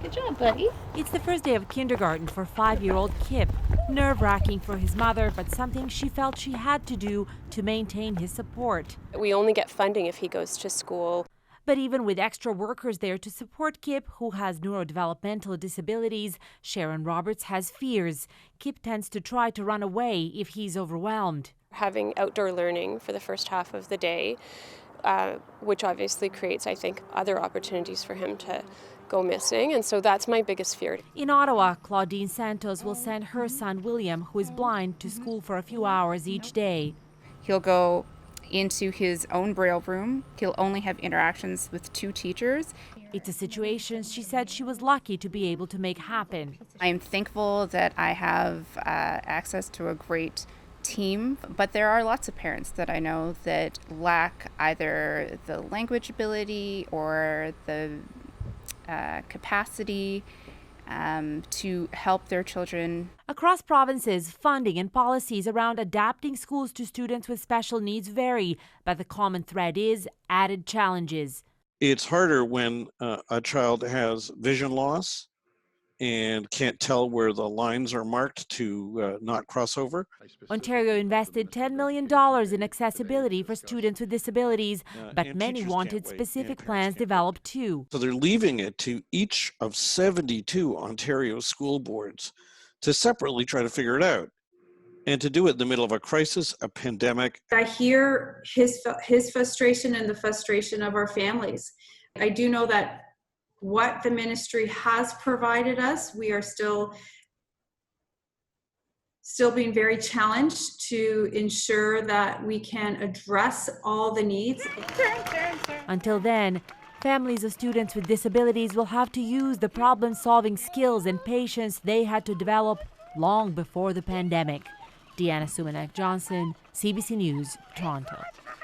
Good job, buddy. It's the first day of kindergarten for 5-year-old Kip. Nerve-wracking for his mother, but something she felt she had to do to maintain his support. We only get funding if he goes to school. But even with extra workers there to support Kip, who has neurodevelopmental disabilities, Sharon Roberts has fears. Kip tends to try to run away if he's overwhelmed. Having outdoor learning for the first half of the day, which obviously creates, I think, other opportunities for him to go missing. And so that's my biggest fear. In Ottawa, Claudine Santos will send her son William, who is blind, to school for a few hours each day. He'll go into his own braille room. He'll only have interactions with 2 teachers. It's a situation she said she was lucky to be able to make happen. I am thankful that I have access to a great team, but there are lots of parents that I know that lack either the language ability or the capacity to help their children. Across provinces, funding and policies around adapting schools to students with special needs vary, but the common thread is added challenges. It's harder when a child has vision loss and can't tell where the lines are marked to not cross over. Ontario invested $10 million in accessibility for students with disabilities, but many wanted specific plans developed too. So they're leaving it to each of 72 Ontario school boards to separately try to figure it out, and to do it in the middle of a crisis, a pandemic. I hear his frustration and the frustration of our families. I do know that what the ministry has provided us, we are still being very challenged to ensure that we can address all the needs. Until then, families of students with disabilities will have to use the problem-solving skills and patience they had to develop long before the pandemic. Sumanac-Johnson, CBC News, Toronto.